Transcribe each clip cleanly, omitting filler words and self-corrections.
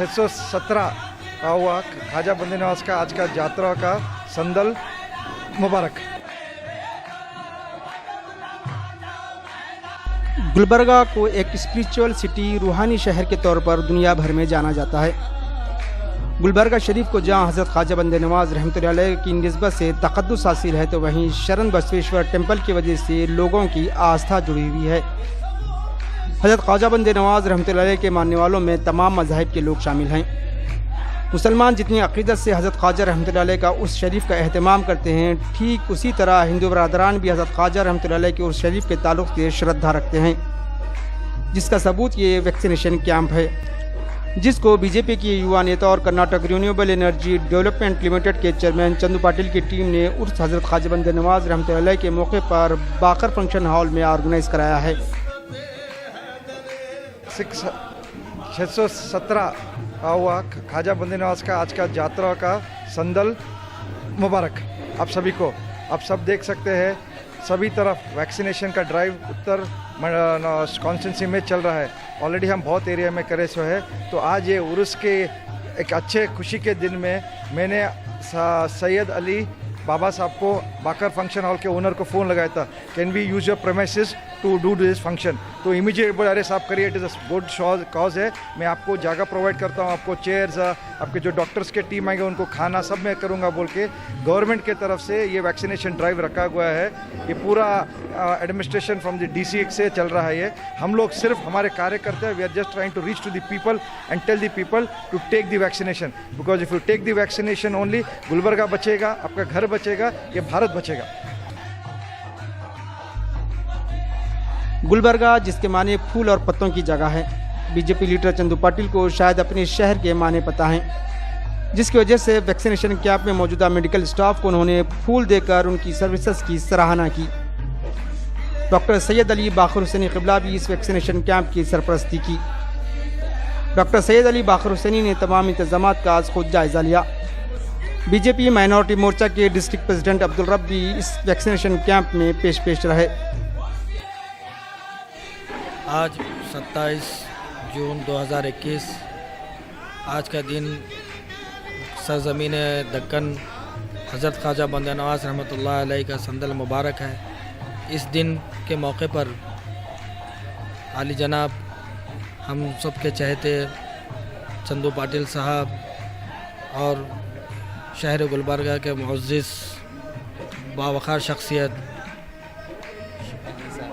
617 हुआ ख्वाजा बंदे नवाज का आज का यात्रा का संदल मुबारक। गुलबर्गा को एक स्पिरिचुअल सिटी, रूहानी शहर के तौर पर दुनिया भर में जाना जाता है। गुलबर्गा शरीफ को जहां हज़रत ख्वाजा बंदे नवाज रहमतुल्लाह अलैह की निस्बत से तक़द्दुस हासिल है, तो वहीं शरण बसवेश्वर टेम्पल की वजह से लोगों की आस्था जुड़ी हुई है। हज़रत ख्वाजा बंदे नवाज रहमतुल्लाह अलैह के मानने वालों में तमाम मज़ाहिब के लोग शामिल हैं। मुसलमान जितनी अक़ीदत से हज़रत ख्वाजा रहमतुल्लाह अलैह का उर्स शरीफ का एहतमाम करते हैं, ठीक उसी तरह हिंदू बरादरान भी हज़रत ख्वाजा रहमतुल्लाह अलैह के उर्स शरीफ के ताल्लुक़ से श्रद्धा रखते हैं, जिसका सबूत ये वैक्सीनेशन कैंप है, जिसको बीजेपी की युवा नेता और Karnataka renewable energy development limited के चेयरमैन चंदू पाटिल की टीम ने उर्स हज़रत ख्वाजा बंदे नवाज रहमतुल्लाह अलैह के मौके पर बाकर फंक्शन हॉल में ऑर्गेनाइज कराया है। 617 हुआ ख्वाजा बंदे नवाज का आज का यात्रा का संदल मुबारक आप सभी को। आप सब देख सकते हैं सभी तरफ वैक्सीनेशन का ड्राइव उत्तर कॉन्स्टिट्यूंसी में चल रहा है। ऑलरेडी हम बहुत एरिया में करे सो है। तो आज ये उर्स के एक अच्छे खुशी के दिन में मैंने सैयद अली बाबा साहब को बाकर फंक्शन हॉल के ओनर को फ़ोन लगाया था, can we use your premises to do this function. तो इमीडिएट बोले अरे साहब करिए, it is a good cause है, मैं आपको जगह प्रोवाइड करता हूँ, आपको चेयर्स, आपके जो डॉक्टर्स के टीम आएंगे उनको खाना सब मैं करूँगा बोल के गवर्नमेंट के तरफ से ये वैक्सीनेशन ड्राइव रखा हुआ है। ये पूरा एडमिनिस्ट्रेशन फ्रॉम द DC से चल रहा है। ये हम लोग सिर्फ हमारे कार्यकर्ता है, we are just trying to reach to the people and tell the people to take the vaccination, because if you take the vaccination only Gulbarga बचेगा, आपका घर बचेगा, ये भारत बचेगा। गुलबर्गा जिसके माने फूल और पत्तों की जगह है, बीजेपी लीडर चंदू पाटिल को शायद अपने शहर के माने पता हैं, जिसकी वजह से वैक्सीनेशन कैंप में मौजूदा मेडिकल स्टाफ को उन्होंने फूल देकर उनकी सर्विसेज की सराहना की। डॉक्टर सैयद अली बाकर हुसैनी क़िबला भी इस वैक्सीनेशन कैंप की सरपरस्ती की। डॉक्टर सैयद अली बाकर हुसैनी ने तमाम इंतजामात का आज खुद जायज़ा लिया। बीजेपी माइनॉरिटी मोर्चा के डिस्ट्रिक्ट प्रेसिडेंट अब्दुल रब भी इस वैक्सीनेशन कैंप में पेश रहे। आज 27 जून 2021 आज का दिन सरज़मीन दक्कन हज़रत ख्वाजा बंदे नवाज रहमतुल्लाह अलैह का संदल मुबारक है। इस दिन के मौके पर आली जनाब हम सब के चहेते चंदू पाटिल साहब और शहर गुलबर्गा के मुअज़्ज़िज़ बावक़ार शख्सियत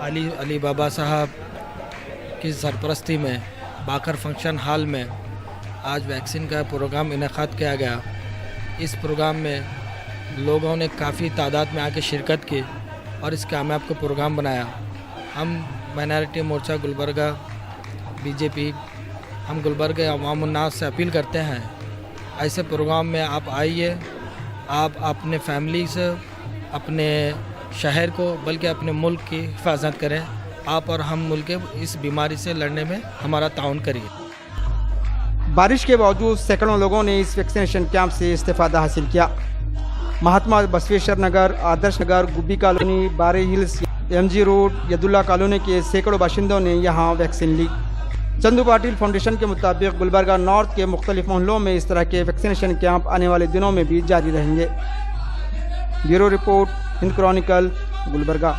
अली बाबा साहब की सरपरस्ती में बाकर फंक्शन हॉल में आज वैक्सीन का प्रोग्राम इनेकाद किया गया। इस प्रोग्राम में लोगों ने काफ़ी तादाद में आके शिरकत की और इस कामयाब को प्रोग्राम बनाया। हम माइनॉरिटी मोर्चा गुलबर्गा बीजेपी हम गुलबर्गा अवाम उन्नास से अपील करते हैं, ऐसे प्रोग्राम में आप आइए, आप अपने फैमिली से, अपने शहर को बल्कि अपने मुल्क की हिफाजत करें। आप और हम मुल्क के इस बीमारी से लड़ने में हमारा ताउन करिए। बारिश के बावजूद सैकड़ों लोगों ने इस वैक्सीनेशन कैंप से इस्तेफादा हासिल किया। महात्मा बसवेश्वर नगर, आदर्श नगर, गुब्बी कॉलोनी, बारे hills, MG road, Yadulla colony के सैकड़ों बाशिंदों ने यहाँ वैक्सीन ली। चंदू पाटिल फाउंडेशन के मुताबिक गुलबर्गा नॉर्थ के मुख्तलिफ मोहल्लों में इस तरह के वैक्सीनेशन कैंप आने वाले दिनों में भी जारी रहेंगे। Bureau report, Hind Chronicle, Gulbarga.